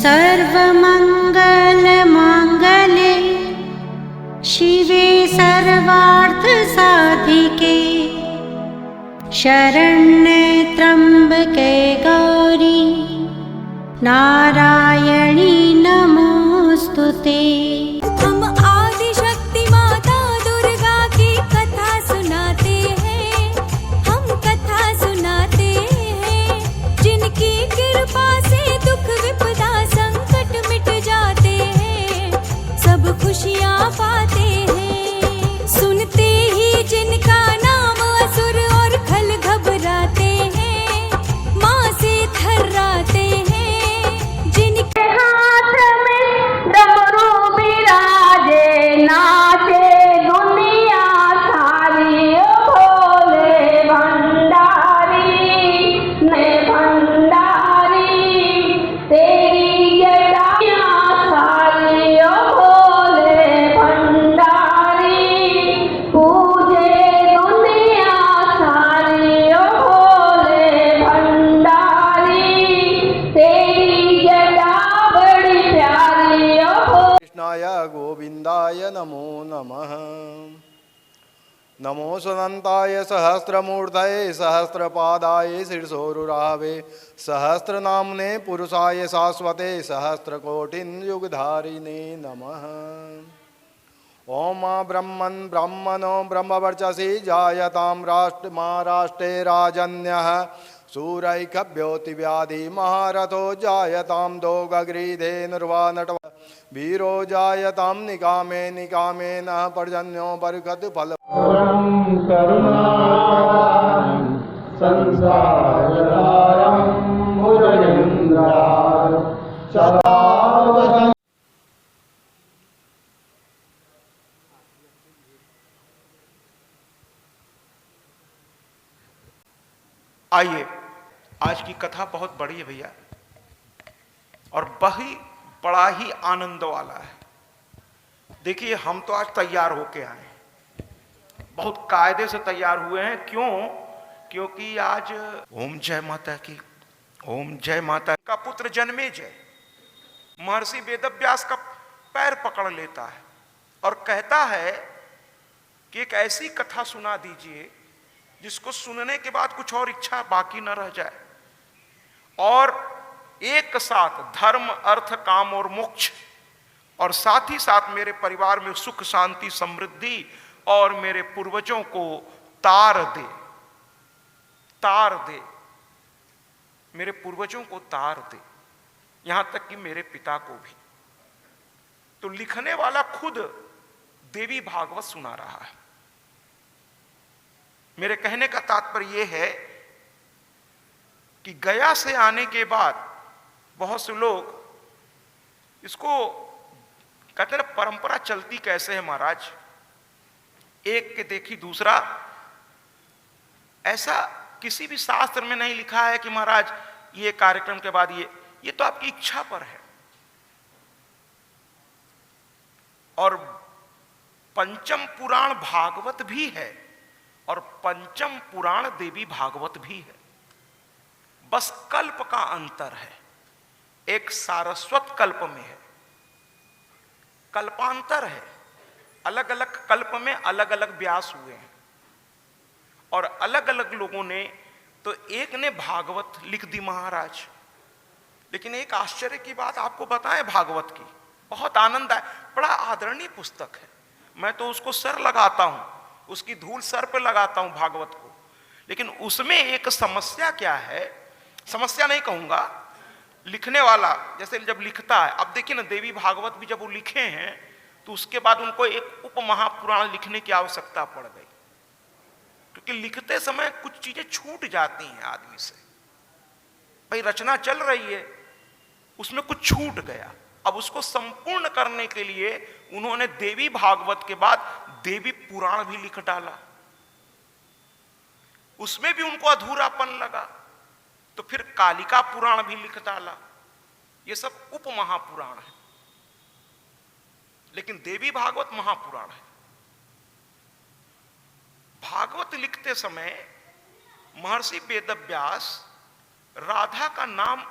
सर्वमङ्गलमाङ्गल्ये शिवे सर्वार्थसाधिके शरण्ये त्र्यम्बके गौरी नारायणी नमोस्तुते। हम आदिशक्ति माता दुर्गा की कथा सुनाते हैं, हम कथा सुनाते हैं। जिनकी कृपा से दुख विपदा संकट मिट जाते हैं, सब खुशियाँ पाते हैं। सुनते ही जिनका नाम असुर और खल घबराते हैं, माँ से थर्राते हैं। जिनके हाथ में डमरू बिराजे, नाचे दुनिया सारी, ओ भोले भंडारी ने भंडारी तेरी जटाया सारी, ओ भोले भंडारी पूजे दुनिया सारी, ओ भोले भंडारी तेरी जटा बड़ी प्यारी, ओ कृष्णाय गोविंदाय नमो नमः। नमो सुनंताय सहस्रमूर्धये सहस्रपादाय शीर्षोरुरावे सहस्रनाम्ने पुरुषाय शाश्वते सहस्रकोटियुगधारिणे नमः। ओम ब्रह्मन् ब्रह्मणो ब्रह्मवर्चसि जायतां महाराष्ट्रे राजन्यः सूरैकव्योतिव्याधि महारथो जायतां दोगग्रीधे निर्वाणट वीरो जायतां निकामे निकामेन पर्जन्यो बर्गद फल करुणाकरं संसारसारं भुजगेन्द्राय सदा वसन्। आइए, आज की कथा बहुत बड़ी है भैया, और बड़ा ही आनंद वाला है। देखिए, हम तो आज तैयार होके आए, बहुत कायदे से तैयार हुए हैं। क्यों? क्योंकि आज ओम जय माता की, ओम जय माता का पुत्र जन्मेजय महर्षि वेदव्यास का पैर पकड़ लेता है और कहता है कि एक ऐसी कथा सुना दीजिए जिसको सुनने के बाद कुछ और इच्छा बाकी न रह जाए, और एक साथ धर्म अर्थ काम और मोक्ष, और साथ ही साथ मेरे परिवार में सुख शांति समृद्धि और मेरे पूर्वजों को तार दे, तार दे, मेरे पूर्वजों को तार दे, यहां तक कि मेरे पिता को भी। तो लिखने वाला खुद देवी भागवत सुना रहा है। मेरे कहने का तात्पर्य यह है कि गया से आने के बाद बहुत से लोग इसको कहते हैं, परंपरा चलती कैसे है महाराज, एक के देखी दूसरा। ऐसा किसी भी शास्त्र में नहीं लिखा है कि महाराज ये कार्यक्रम के बाद ये तो आपकी इच्छा पर है। और पंचम पुराण भागवत भी है और पंचम पुराण देवी भागवत भी है, बस कल्प का अंतर है। एक सारस्वत कल्प में है, कल्पांतर है, अलग अलग कल्प में अलग अलग व्यास हुए हैं, और अलग अलग लोगों ने, तो एक ने भागवत लिख दी महाराज। लेकिन एक आश्चर्य की बात आपको बताएं, भागवत की बहुत आनंद आए, बड़ा आदरणीय पुस्तक है, मैं तो उसको सर लगाता हूं, उसकी धूल सर पे लगाता हूं भागवत को। लेकिन उसमें एक समस्या क्या है, समस्या नहीं कहूंगा, लिखने वाला जैसे जब लिखता है, अब देखिए ना, देवी भागवत भी जब वो लिखे हैं तो उसके बाद उनको एक उप महापुराण लिखने की आवश्यकता पड़ गई, क्योंकि लिखते समय कुछ चीजें छूट जाती हैं आदमी से। भाई रचना चल रही है, उसमें कुछ छूट गया, अब उसको संपूर्ण करने के लिए उन्होंने देवी भागवत के बाद देवी पुराण भी लिख डाला। उसमें भी उनको अधूरापन लगा, तो फिर कालिका पुराण भी लिख डाला। ये सब उप महापुराण है, लेकिन देवी भागवत महापुराण है। भागवत लिखते समय महर्षि वेदव्यास राधा का नाम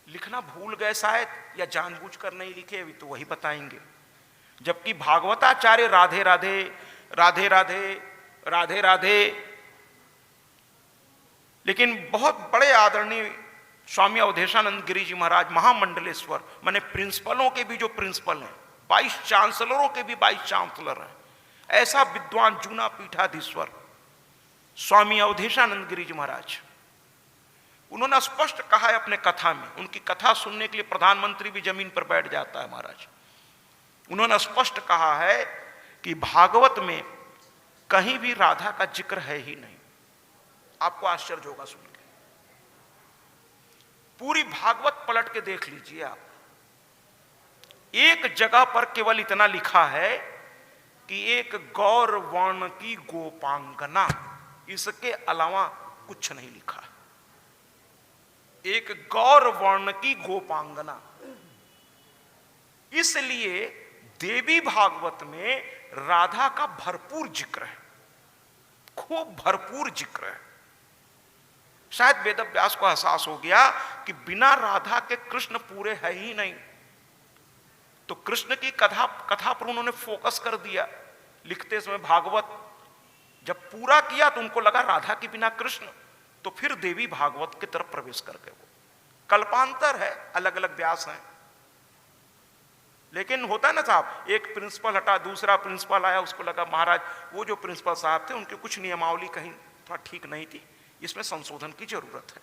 लिखना भूल गए शायद, या जानबूझकर नहीं लिखे, अभी तो वही बताएंगे। जबकि भागवताचार्य राधे राधे राधे राधे राधे राधे, लेकिन बहुत बड़े आदरणीय स्वामी अवधेशानंद गिरी जी महाराज महामंडलेश्वर, माने प्रिंसिपलों के भी जो प्रिंसिपल हैं, वाइस चांसलरों के भी वाइस चांसलर हैं, ऐसा विद्वान जूना पीठाधीश्वर स्वामी अवधेशानंद गिरी जी महाराज, उन्होंने स्पष्ट कहा है अपने कथा में, उनकी कथा सुनने के लिए प्रधानमंत्री भी जमीन पर बैठ जाता है महाराज। उन्होंने स्पष्ट कहा है कि भागवत में कहीं भी राधा का जिक्र है ही नहीं। आपको आश्चर्य होगा सुन के, पूरी भागवत पलट के देख लीजिए आप, एक जगह पर केवल इतना लिखा है कि एक गौर वर्ण की गोपांगना, इसके अलावा कुछ नहीं लिखा। एक गौर वर्ण की गोपांगना, इसलिए देवी भागवत में राधा का भरपूर जिक्र है, खूब भरपूर जिक्र है। शायद वेद व्यास को एहसास हो गया कि बिना राधा के कृष्ण पूरे है ही नहीं, तो कृष्ण की कथा पर उन्होंने फोकस कर दिया। लिखते समय भागवत जब पूरा किया तो उनको लगा राधा के बिना कृष्ण, तो फिर देवी भागवत की तरफ प्रवेश कर गए। वो कल्पांतर है, अलग अलग व्यास हैं, लेकिन होता है ना साहब, एक प्रिंसिपल हटा दूसरा प्रिंसिपल आया, उसको लगा महाराज वो जो प्रिंसिपल साहब थे उनकी कुछ नियमावली कहीं थोड़ा ठीक नहीं थी, इसमें संशोधन की जरूरत है।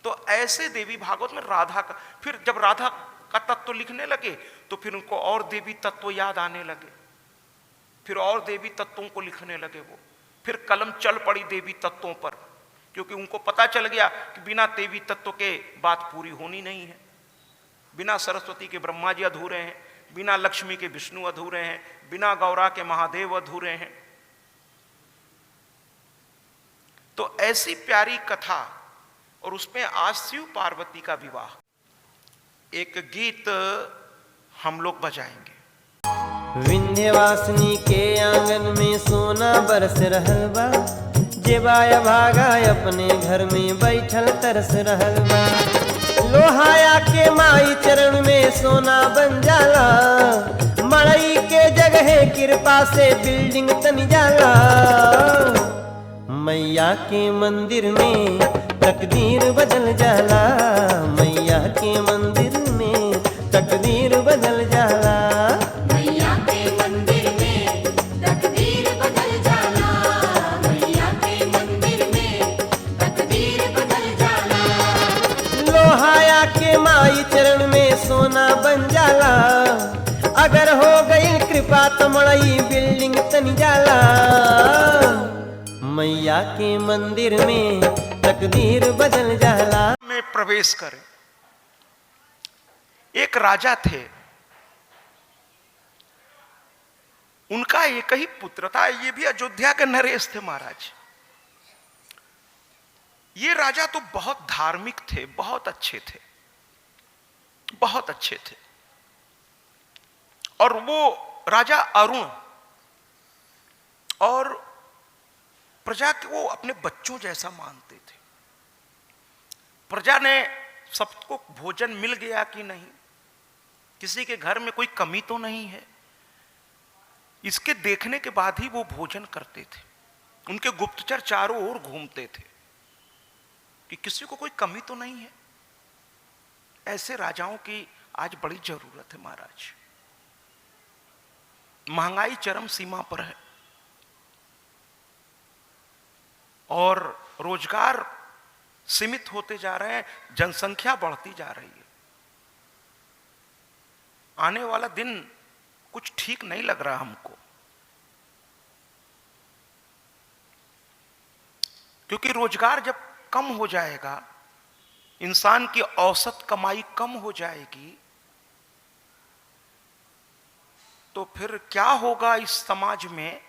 तो ऐसे देवी भागवत में राधा का, फिर जब राधा का तत्व लिखने लगे तो फिर उनको और देवी तत्व याद आने लगे, फिर और देवी तत्वों को लिखने लगे वो, फिर कलम चल पड़ी देवी तत्वों पर, क्योंकि उनको पता चल गया कि बिना देवी तत्व के बात पूरी होनी नहीं है। बिना सरस्वती के ब्रह्मा जी अधूरे हैं, बिना लक्ष्मी के विष्णु अधूरे हैं, बिना गौरा के महादेव अधूरे हैं। तो ऐसी प्यारी कथा, और उसमें आज शिव पार्वती का विवाह, एक गीत हम लोग बजाएंगे। विंध्यवासिनी के आंगन में सोना बरस रहल बा, जेबाया भागा अपने घर में बैठल तरस रहल बा। लोहाया के माई चरण में सोना बन जाला, मड़ई के जगह कृपा से बिल्डिंग तन जाला। मैया के मंदिर में तकदीर बदल जाला, मैया के मंदिर में तकदीर बदल जाला। मैया के मंदिर में तकदीर बदल जाला, मैया के मंदिर में तकदीर बदल जाला। लोहाया के माई चरण में सोना बन जाला, अगर हो गई कृपा तो मड़ई बिल्डिंग तन जाला। मैया के मंदिर में तकदीर बदल जाला। में प्रवेश करें। एक राजा थे, उनका एक ही पुत्र था, ये भी अयोध्या के नरेश थे महाराज। ये राजा तो बहुत धार्मिक थे, बहुत अच्छे थे, बहुत अच्छे थे। और वो राजा अरुण, और प्रजा को वो अपने बच्चों जैसा मानते थे। प्रजा ने सबको भोजन मिल गया कि नहीं, किसी के घर में कोई कमी तो नहीं है, इसके देखने के बाद ही वो भोजन करते थे। उनके गुप्तचर चारों ओर घूमते थे कि किसी को कोई कमी तो नहीं है। ऐसे राजाओं की आज बड़ी जरूरत है महाराज। महंगाई चरम सीमा पर है और रोजगार सीमित होते जा रहे हैं, जनसंख्या बढ़ती जा रही है। आने वाला दिन कुछ ठीक नहीं लग रहा हमको, क्योंकि रोजगार जब कम हो जाएगा, इंसान की औसत कमाई कम हो जाएगी, तो फिर क्या होगा इस समाज में,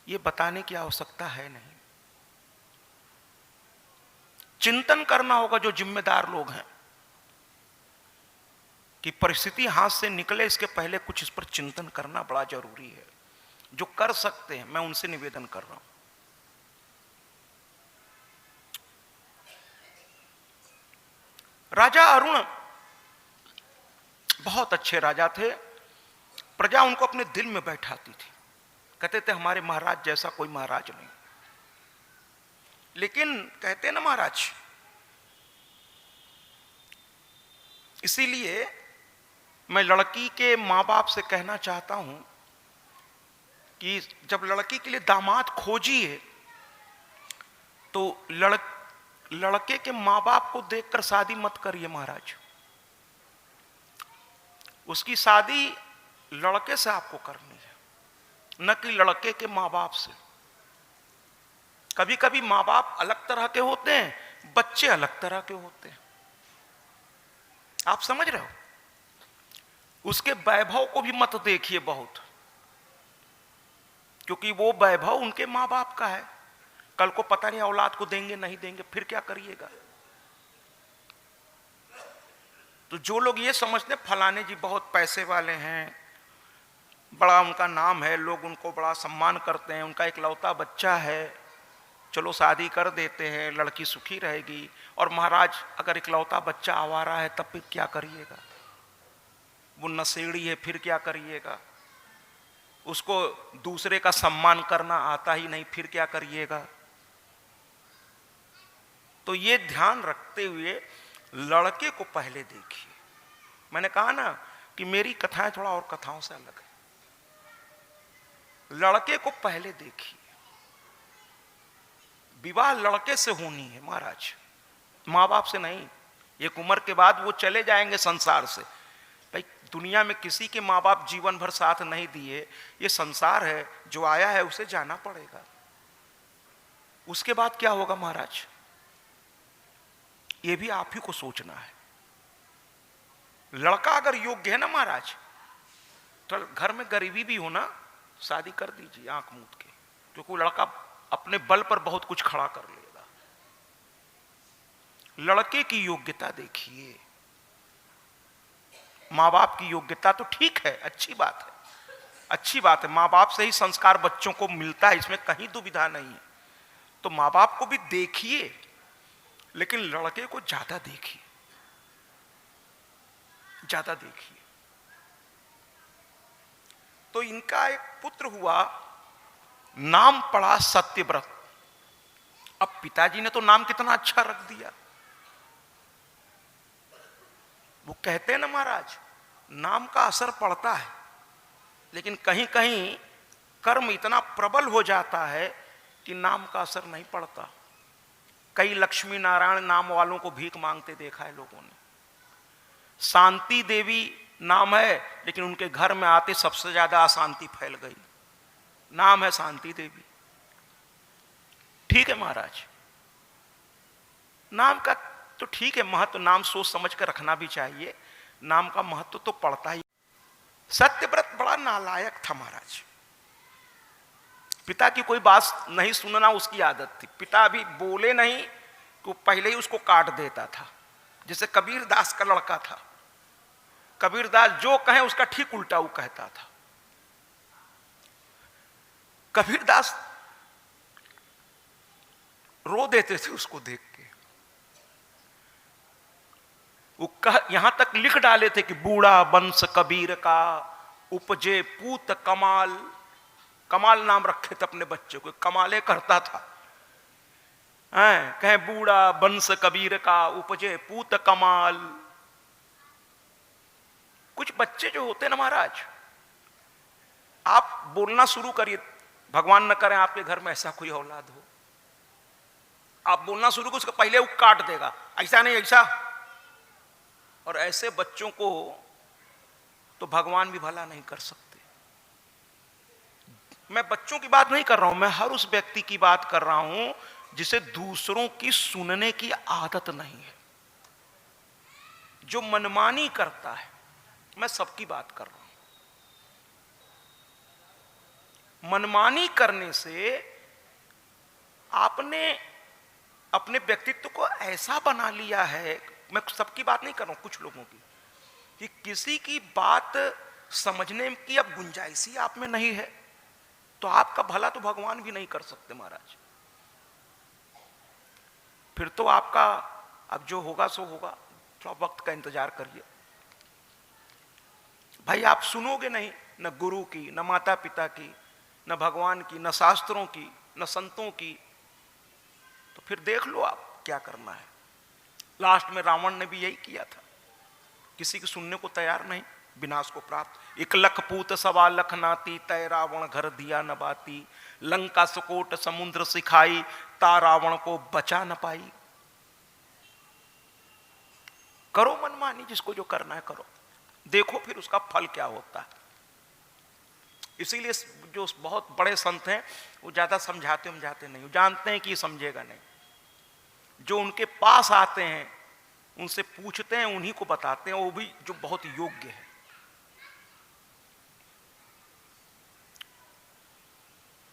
ये बताने की आवश्यकता है नहीं। चिंतन करना होगा जो जिम्मेदार लोग हैं कि परिस्थिति हाथ से निकले, इसके पहले कुछ इस पर चिंतन करना बड़ा जरूरी है। जो कर सकते हैं मैं उनसे निवेदन कर रहा हूं। राजा अरुण बहुत अच्छे राजा थे। प्रजा उनको अपने दिल में बैठाती थी, कहते थे हमारे महाराज जैसा कोई महाराज नहीं। लेकिन कहते ना महाराज, इसीलिए मैं लड़की के मां बाप से कहना चाहता हूं कि जब लड़की के लिए दामाद खोजिए तो लड़के के मां बाप को देखकर शादी मत करिए महाराज। उसकी शादी लड़के से आपको करनी है, न कि लड़के के मां बाप से। कभी कभी मां बाप अलग तरह के होते हैं, बच्चे अलग तरह के होते हैं। आप समझ रहे हो? उसके वैभव को भी मत देखिए बहुत, क्योंकि वो वैभव उनके मां बाप का है। कल को पता नहीं औलाद को देंगे नहीं देंगे, फिर क्या करिएगा? तो जो लोग ये समझते फलाने जी बहुत पैसे वाले हैं, बड़ा उनका नाम है, लोग उनको बड़ा सम्मान करते हैं, उनका इकलौता बच्चा है, चलो शादी कर देते हैं, लड़की सुखी रहेगी। और महाराज अगर इकलौता बच्चा आवारा है तब फिर क्या करिएगा? वो नशेड़ी है, फिर क्या करिएगा? उसको दूसरे का सम्मान करना आता ही नहीं, फिर क्या करिएगा? तो ये ध्यान रखते हुए लड़के को पहले देखिए। मैंने कहा ना कि मेरी कथाएं थोड़ा और कथाओं से अलग है। लड़के को पहले देखिए। विवाह लड़के से होनी है महाराज, माँ बाप से नहीं। एक उम्र के बाद वो चले जाएंगे संसार से। भाई दुनिया में किसी के माँ बाप जीवन भर साथ नहीं दिए, ये संसार है, जो आया है उसे जाना पड़ेगा। उसके बाद क्या होगा महाराज, ये भी आप ही को सोचना है। लड़का अगर योग्य है ना महाराज, तो घर में गरीबी भी हो ना, शादी कर दीजिए आंख मूंद के, क्योंकि वो लड़का अपने बल पर बहुत कुछ खड़ा कर लेगा। लड़के की योग्यता देखिए। माँ बाप की योग्यता तो ठीक है, अच्छी बात है, अच्छी बात है। माँ बाप से ही संस्कार बच्चों को मिलता है, इसमें कहीं दुविधा नहीं है। तो माँ बाप को भी देखिए, लेकिन लड़के को ज्यादा देखिए, ज्यादा देखिए। तो इनका एक पुत्र हुआ, नाम पड़ा सत्यव्रत। अब पिताजी ने तो नाम कितना अच्छा रख दिया। वो कहते हैं ना महाराज, नाम का असर पड़ता है, लेकिन कहीं कहीं कर्म इतना प्रबल हो जाता है कि नाम का असर नहीं पड़ता। कई लक्ष्मी नारायण नाम वालों को भीख मांगते देखा है लोगों ने। शांति देवी नाम है, लेकिन उनके घर में आते सबसे ज्यादा अशांति फैल गई। नाम है शांति देवी, ठीक है महाराज, नाम का तो ठीक है महत्व, नाम सोच समझ कर रखना भी चाहिए, नाम का महत्व तो पड़ता ही। सत्यव्रत बड़ा नालायक था महाराज। पिता की कोई बात नहीं सुनना उसकी आदत थी। पिता भी बोले नहीं तो पहले ही उसको काट देता था। जैसे कबीर दास का लड़का था, कबीर दास जो कहे उसका ठीक उल्टा वो कहता था। कबीर दास रो देते थे उसको देख के। वो यहां तक लिख डाले थे कि बूढ़ा वंश कबीर का उपजे पूत कमाल। कमाल नाम रखे थे अपने बच्चे को, कमाले करता था। कहे बूढ़ा वंश कबीर का उपजे पूत कमाल। कुछ बच्चे जो होते ना महाराज, आप बोलना शुरू करिए, भगवान न करे आपके घर में ऐसा कोई औलाद हो, आप बोलना शुरू करो, उसका पहले वो काट देगा, ऐसा नहीं ऐसा। और ऐसे बच्चों को तो भगवान भी भला नहीं कर सकते। मैं बच्चों की बात नहीं कर रहा हूं, मैं हर उस व्यक्ति की बात कर रहा हूं जिसे दूसरों की सुनने की आदत नहीं है, जो मनमानी करता है। मैं सबकी बात कर रहा हूं। मनमानी करने से आपने अपने व्यक्तित्व को ऐसा बना लिया है, मैं सबकी बात नहीं कर रहा हूं, कुछ लोगों की, कि किसी की बात समझने की अब गुंजाइश ही आप में नहीं है, तो आपका भला तो भगवान भी नहीं कर सकते महाराज। फिर तो आपका अब जो होगा सो होगा, थोड़ा वक्त का इंतजार करिए। भाई आप सुनोगे नहीं, न गुरु की, न माता पिता की, न भगवान की, न शास्त्रों की, न संतों की, तो फिर देख लो आप क्या करना है। लास्ट में रावण ने भी यही किया था, किसी की सुनने को तैयार नहीं, विनाश को प्राप्त। 1,00,000 पूत 1,25,00,000 नाती, तय रावण घर दिया न बाती, लंका सुकोट समुद्र सिखाई, ता रावण को बचा न पाई। करो मनमानी, जिसको जो करना है करो, देखो फिर उसका फल क्या होता है। इसीलिए जो बहुत बड़े संत हैं वो ज्यादा समझाते नहीं, वो जानते हैं कि ये समझेगा नहीं। जो उनके पास आते हैं उनसे पूछते हैं, उन्हीं को बताते हैं, वो भी जो बहुत योग्य है।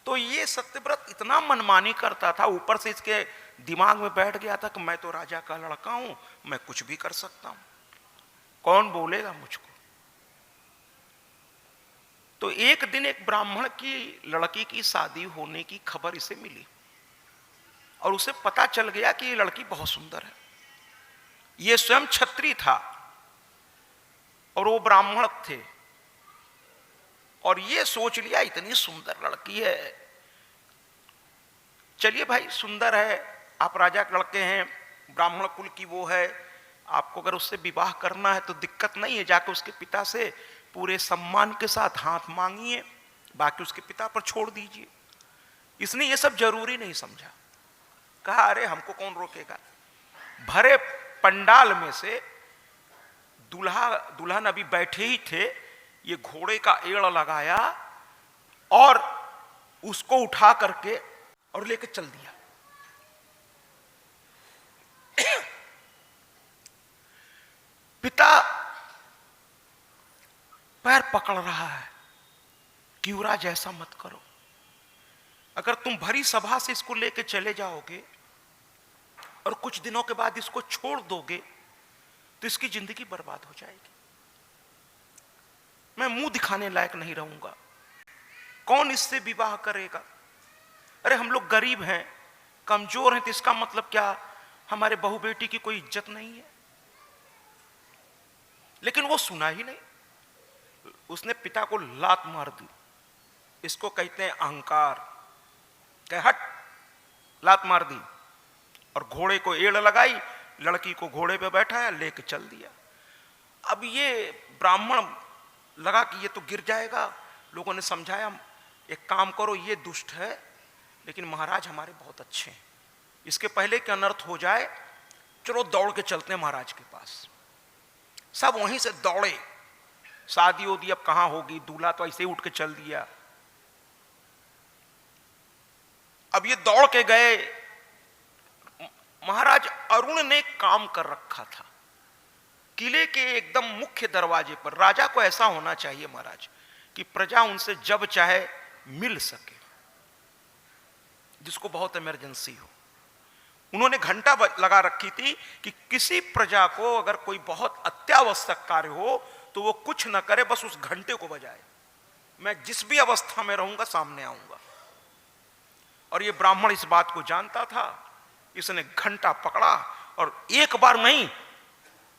तो ये सत्यव्रत इतना मनमानी करता था, ऊपर से इसके दिमाग में बैठ गया था कि मैं तो राजा का लड़का हूं, मैं कुछ भी कर सकता हूं, कौन बोलेगा मुझको। तो एक दिन एक ब्राह्मण की लड़की की शादी होने की खबर इसे मिली और उसे पता चल गया कि ये लड़की बहुत सुंदर है। ये स्वयं क्षत्रिय था और वो ब्राह्मण थे, और ये सोच लिया इतनी सुंदर लड़की है, चलिए भाई सुंदर है, आप राजा के लड़के हैं, ब्राह्मण कुल की वो है, आपको अगर उससे विवाह करना है तो दिक्कत नहीं है, जाकर उसके पिता से पूरे सम्मान के साथ हाथ मांगिए, बाकी उसके पिता पर छोड़ दीजिए। इसने ये सब जरूरी नहीं समझा, कहा अरे हमको कौन रोकेगा। भरे पंडाल में से दुल्हन अभी बैठे ही थे, ये घोड़े का एड़ लगाया और उसको उठा करके और लेकर चल दिया। पिता पैर पकड़ रहा है कि युवराज ऐसा मत करो, अगर तुम भरी सभा से इसको लेकर चले जाओगे और कुछ दिनों के बाद इसको छोड़ दोगे तो इसकी जिंदगी बर्बाद हो जाएगी, मैं मुंह दिखाने लायक नहीं रहूंगा, कौन इससे विवाह करेगा। अरे हम लोग गरीब हैं, कमजोर हैं, तो इसका मतलब क्या हमारे बहू बेटी की कोई इज्जत नहीं है। लेकिन वो सुना ही नहीं, उसने पिता को लात मार दी। इसको कहते हैं अहंकार, कह हट, लात मार दी और घोड़े को एड़ लगाई, लड़की को घोड़े पे बैठाया, लेके चल दिया। अब ये ब्राह्मण लगा कि ये तो गिर जाएगा, लोगों ने समझाया एक काम करो, ये दुष्ट है लेकिन महाराज हमारे बहुत अच्छे हैं, इसके पहले कि अनर्थ हो जाए चलो दौड़ के चलते हैं महाराज के पास। सब वहीं से दौड़े, शादी होती अब कहां होगी, दूल्हा तो ऐसे ही उठ के चल दिया। अब ये दौड़ के गए, महाराज अरुण ने काम कर रखा था किले के एकदम मुख्य दरवाजे पर। राजा को ऐसा होना चाहिए महाराज कि प्रजा उनसे जब चाहे मिल सके, जिसको बहुत इमरजेंसी हो। उन्होंने घंटा लगा रखी थी कि किसी प्रजा को अगर कोई बहुत अत्यावश्यक कार्य हो तो वो कुछ न करे, बस उस घंटे को बजाए, मैं जिस भी अवस्था में रहूंगा सामने आऊंगा। और ये ब्राह्मण इस बात को जानता था, इसने घंटा पकड़ा और एक बार नहीं,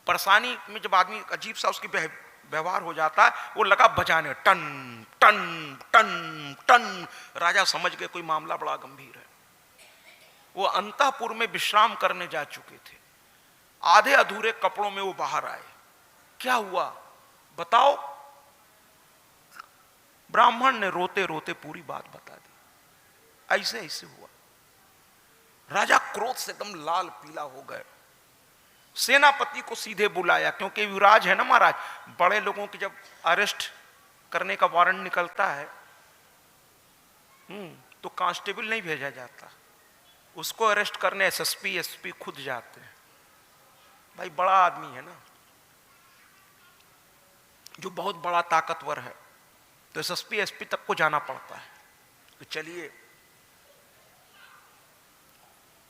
परेशानी में जब आदमी अजीब सा उसकी व्यवहार हो जाता है, वो लगा बजाने, टन टन टन टन। राजा समझ गए कोई मामला बड़ा गंभीर है। वो अंतःपुर में विश्राम करने जा चुके थे, आधे अधूरे कपड़ों में वो बाहर आए। क्या हुआ बताओ। ब्राह्मण ने रोते रोते पूरी बात बता दी, ऐसे ऐसे हुआ। राजा क्रोध से एकदम लाल पीला हो गए, सेनापति को सीधे बुलाया, क्योंकि युवराज है ना महाराज, बड़े लोगों की जब अरेस्ट करने का वारंट निकलता है तो कांस्टेबल नहीं भेजा जाता, उसको अरेस्ट करने एसएसपी एसपी खुद जाते हैं। भाई बड़ा आदमी है ना, जो बहुत बड़ा ताकतवर है, तो एसएसपी एसपी तक को जाना पड़ता है। तो चलिए,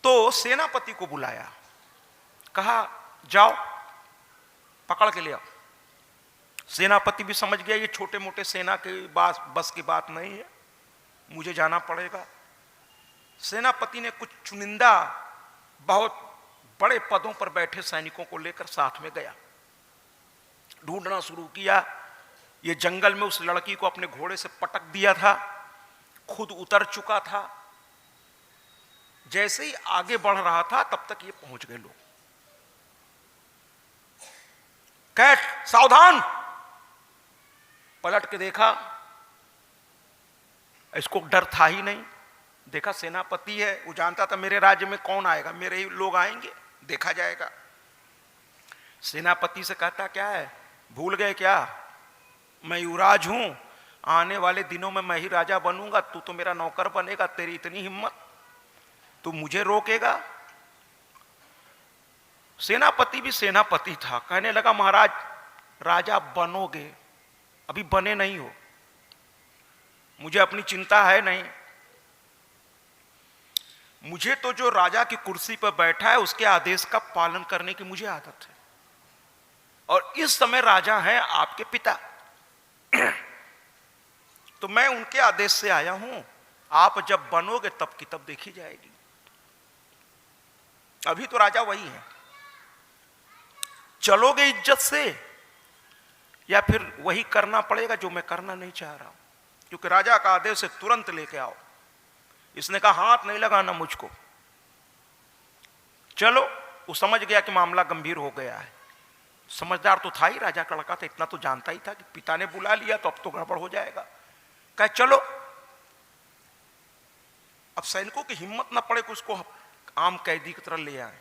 तो सेनापति को बुलाया, कहा जाओ पकड़ के ले आओ। सेनापति भी समझ गया ये छोटे मोटे सेना के बस की बात नहीं है, मुझे जाना पड़ेगा। सेनापति ने कुछ चुनिंदा बहुत बड़े पदों पर बैठे सैनिकों को लेकर साथ में गया, ढूंढना शुरू किया। ये जंगल में उस लड़की को अपने घोड़े से पटक दिया था, खुद उतर चुका था। जैसे ही आगे बढ़ रहा था तब तक ये पहुंच गए लोग। कैट सावधान, पलट के देखा, इसको डर था ही नहीं। देखा सेनापति है, वो जानता था मेरे राज्य में कौन आएगा, मेरे ही लोग आएंगे, देखा जाएगा। सेनापति से कहता क्या है, भूल गए क्या, मैं युवराज हूं, आने वाले दिनों में मैं ही राजा बनूंगा, तू तो मेरा नौकर बनेगा, तेरी इतनी हिम्मत, तू मुझे रोकेगा। सेनापति भी सेनापति था, कहने लगा महाराज राजा बनोगे, अभी बने नहीं हो, मुझे अपनी चिंता है नहीं, मुझे तो जो राजा की कुर्सी पर बैठा है उसके आदेश का पालन करने की मुझे आदत है, और इस समय राजा हैं आपके पिता, तो मैं उनके आदेश से आया हूं, आप जब बनोगे तब की तब देखी जाएगी, अभी तो राजा वही है। चलोगे इज्जत से या फिर वही करना पड़ेगा जो मैं करना नहीं चाह रहा हूं, क्योंकि राजा का आदेश है तुरंत लेके आओ। इसने कहा हाथ नहीं लगाना मुझको, चलो। वो समझ गया कि मामला गंभीर हो गया है, समझदार तो था ही, राजा का लड़का था, इतना तो जानता ही था कि पिता ने बुला लिया तो अब तो गड़बड़ हो जाएगा। कहे चलो। अब सैनिकों की हिम्मत ना पड़े कि उसको आम कैदी की तरह ले आए।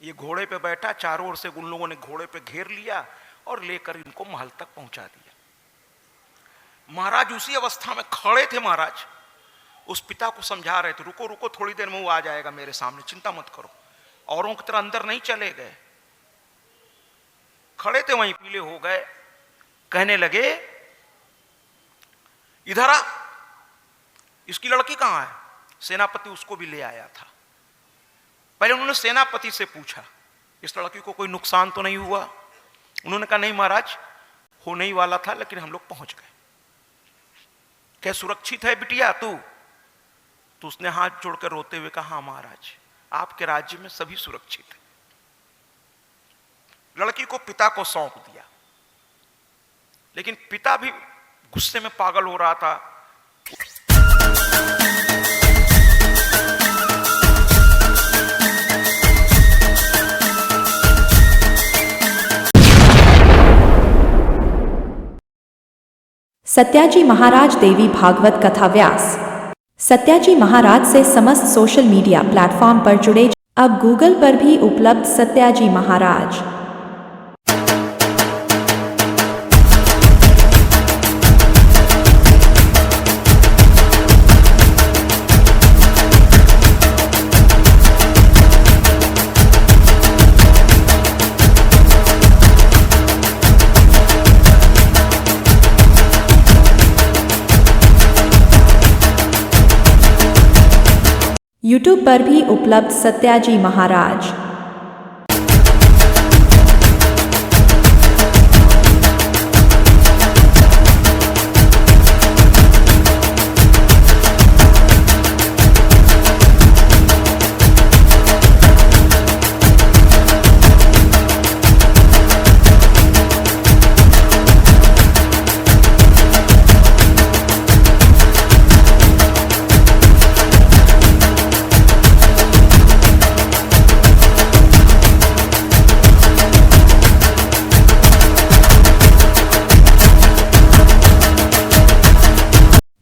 ये घोड़े पे बैठा, चारों ओर से उन लोगों ने घोड़े पे घेर लिया और लेकर इनको महल तक पहुंचा दिया। महाराज उसी अवस्था में खड़े थे, महाराज उस पिता को समझा रहे थे, रुको रुको थोड़ी देर में वो आ जाएगा मेरे सामने, चिंता मत करो। औरों की तरह अंदर नहीं चले गए, खड़े थे वहीं, पीले हो गए। कहने लगे इधर आ, इसकी लड़की कहां है? सेनापति उसको भी ले आया था। पहले उन्होंने सेनापति से पूछा इस लड़की को कोई नुकसान तो नहीं हुआ? उन्होंने कहा नहीं महाराज, होने ही वाला था लेकिन हम लोग पहुंच गए। क्या सुरक्षित है बिटिया तू? तो उसने हाथ जोड़कर रोते हुए कहा हाँ महाराज, आपके राज्य में सभी सुरक्षित है। लड़की को पिता को सौंप दिया, लेकिन पिता भी गुस्से में पागल हो रहा था। सत्याजी महाराज देवी भागवत कथा व्यास। सत्याजी महाराज से समस्त सोशल मीडिया प्लेटफॉर्म पर जुड़े। अब गूगल पर भी उपलब्ध सत्याजी महाराज। यूट्यूब पर भी उपलब्ध सत्याजी महाराज।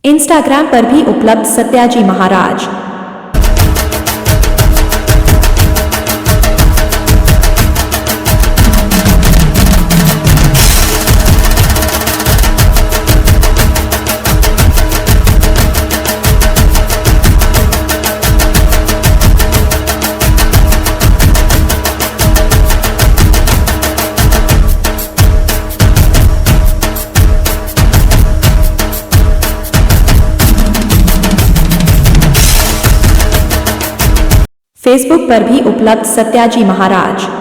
इंस्टाग्राम पर भी उपलब्ध सत्याजी महाराज। फेसबुक पर भी उपलब्ध सत्याजी महाराज।